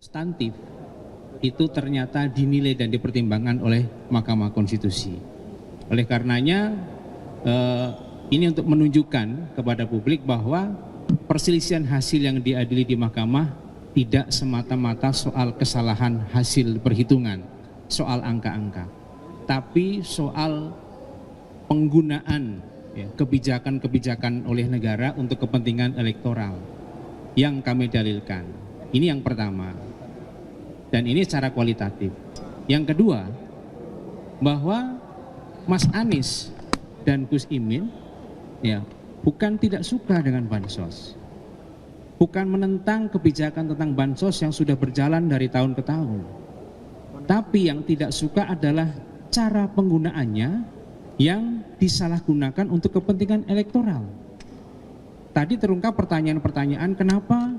substantif itu ternyata dinilai dan dipertimbangkan oleh Mahkamah Konstitusi. Oleh karenanya ini untuk menunjukkan kepada publik bahwa perselisihan hasil yang diadili di mahkamah tidak semata-mata soal kesalahan hasil perhitungan, soal angka-angka, tapi soal penggunaan kebijakan-kebijakan oleh negara untuk kepentingan elektoral yang kami dalilkan. Ini yang pertama, dan ini secara kualitatif. Yang kedua, bahwa Mas Anies dan Gus Imin bukan tidak suka dengan bansos, bukan menentang kebijakan tentang bansos yang sudah berjalan dari tahun ke tahun, tapi yang tidak suka adalah cara penggunaannya yang disalahgunakan untuk kepentingan elektoral. Tadi terungkap pertanyaan-pertanyaan kenapa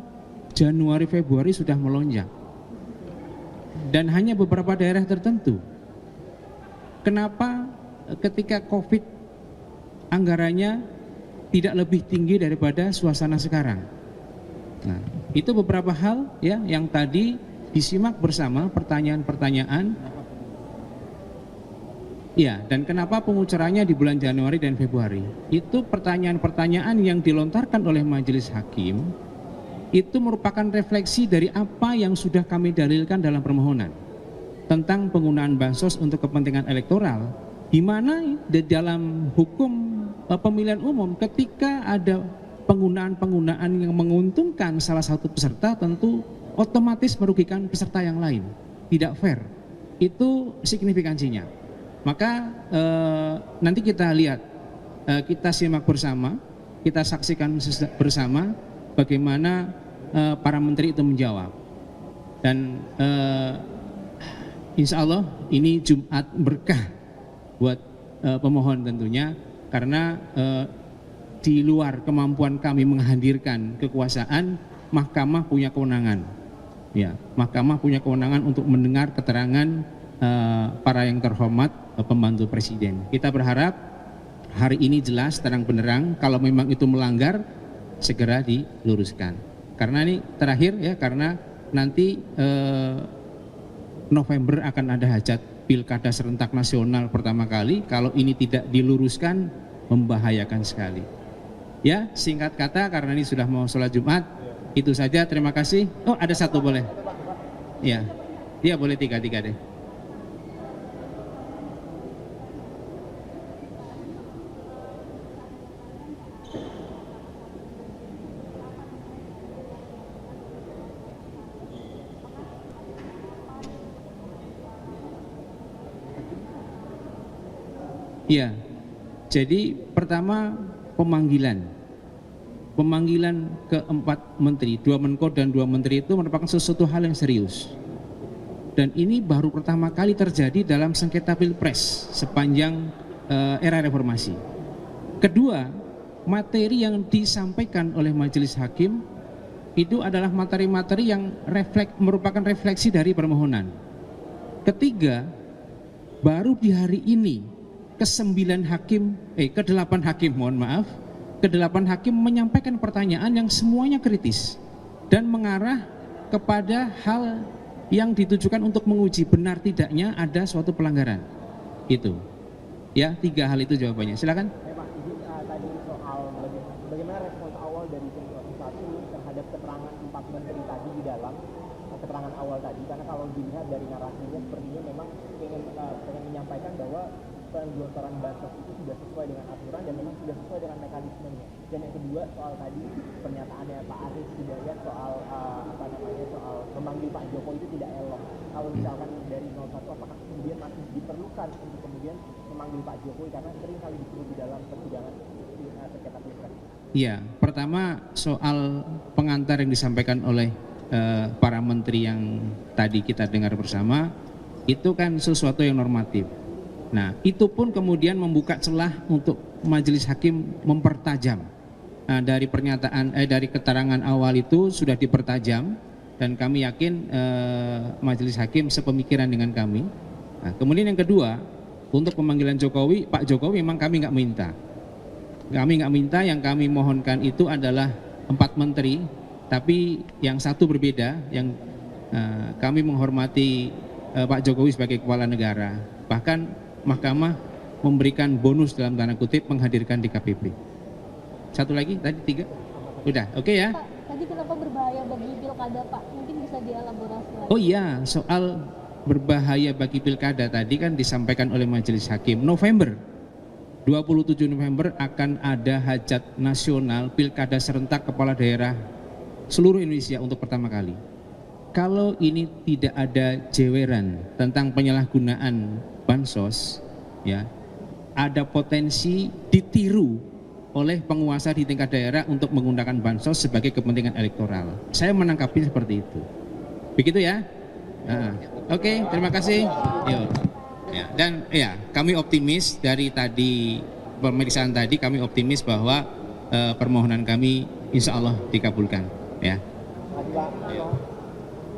Januari Februari sudah melonjak dan hanya beberapa daerah tertentu. Kenapa ketika Covid anggarannya tidak lebih tinggi daripada suasana sekarang? Nah, itu beberapa hal yang tadi disimak bersama pertanyaan-pertanyaan. Dan kenapa pengucurannya di bulan Januari dan Februari? Itu pertanyaan-pertanyaan yang dilontarkan oleh majelis hakim itu merupakan refleksi dari apa yang sudah kami dalilkan dalam permohonan tentang penggunaan bansos untuk kepentingan elektoral, di mana di dalam hukum pemilihan umum ketika ada penggunaan yang menguntungkan salah satu peserta tentu otomatis merugikan peserta yang lain, tidak fair. Itu signifikansinya. Maka nanti kita lihat, kita simak bersama, kita saksikan bersama bagaimana para menteri itu menjawab. Dan insya Allah ini Jumat berkah buat pemohon tentunya, karena di luar kemampuan kami menghadirkan kekuasaan, mahkamah punya kewenangan. Mahkamah punya kewenangan untuk mendengar keterangan para yang terhormat pembantu presiden. Kita berharap hari ini jelas terang benderang, kalau memang itu melanggar segera diluruskan. Karena ini terakhir karena nanti November akan ada hajat pilkada serentak nasional pertama kali. Kalau ini tidak diluruskan membahayakan sekali. Singkat kata karena ini sudah mau sholat Jumat, itu saja. Terima kasih. Oh, ada satu boleh? Dia boleh tiga deh. Jadi pertama pemanggilan keempat menteri, 2 Menko dan 2 menteri itu merupakan sesuatu hal yang serius. Dan ini baru pertama kali terjadi dalam sengketa pilpres sepanjang era reformasi. Kedua, materi yang disampaikan oleh majelis hakim itu adalah materi-materi yang merupakan refleksi dari permohonan. Ketiga, baru di hari ini ke-8 hakim menyampaikan pertanyaan yang semuanya kritis dan mengarah kepada hal yang ditujukan untuk menguji benar tidaknya ada suatu pelanggaran. Itu 3 hal itu jawabannya. Silakan. Tadi soal bagaimana respons awal dari tim 1 terhadap keterangan 4 menteri tadi di dalam keterangan awal tadi, karena kalau dilihat dari narasinya sepertinya memang pengen menyampaikan bahwa penggelontoran bansos itu sudah sesuai dengan aturan dan memang sudah sesuai dengan mekanismenya. Dan yang kedua soal tadi pernyataannya Pak Arief Hidayat soal soal memanggil Pak Jokowi itu tidak elok. Kalau misalkan dari 01, apakah kemudian masih diperlukan untuk kemudian memanggil Pak Jokowi karena sering kali disebut di dalam persidangan sengketa pilpres? Pertama soal pengantar yang disampaikan oleh para menteri yang tadi kita dengar bersama, itu kan sesuatu yang normatif. Nah, itu pun kemudian membuka celah untuk majelis hakim mempertajam. Dari dari keterangan awal itu sudah dipertajam dan kami yakin majelis hakim sepemikiran dengan kami. Nah, kemudian yang kedua, untuk pemanggilan Pak Jokowi memang kami nggak minta. Kami nggak minta, yang kami mohonkan itu adalah 4 menteri, tapi yang satu berbeda, yang kami menghormati Pak Jokowi sebagai kepala negara. Bahkan Mahkamah memberikan bonus dalam tanda kutip menghadirkan DKPP. Satu lagi, tadi 3? Udah, oke ya? Pak, tadi kenapa berbahaya bagi pilkada Pak? Mungkin bisa dielaborasi lagi. Oh iya, soal berbahaya bagi pilkada tadi kan disampaikan oleh Majelis Hakim. November, 27 November akan ada hajat nasional pilkada serentak kepala daerah seluruh Indonesia untuk pertama kali. Kalau ini tidak ada jeweran tentang penyalahgunaan bansos, ya, ada potensi ditiru oleh penguasa di tingkat daerah untuk menggunakan bansos sebagai kepentingan elektoral. Saya menangkapnya seperti itu. Begitu ya? Oke, terima kasih. Yuk. Ya, dan ya, kami optimis dari tadi pemeriksaan tadi, kami optimis bahwa permohonan kami insya Allah dikabulkan. Ya. Terima kasih, Pak.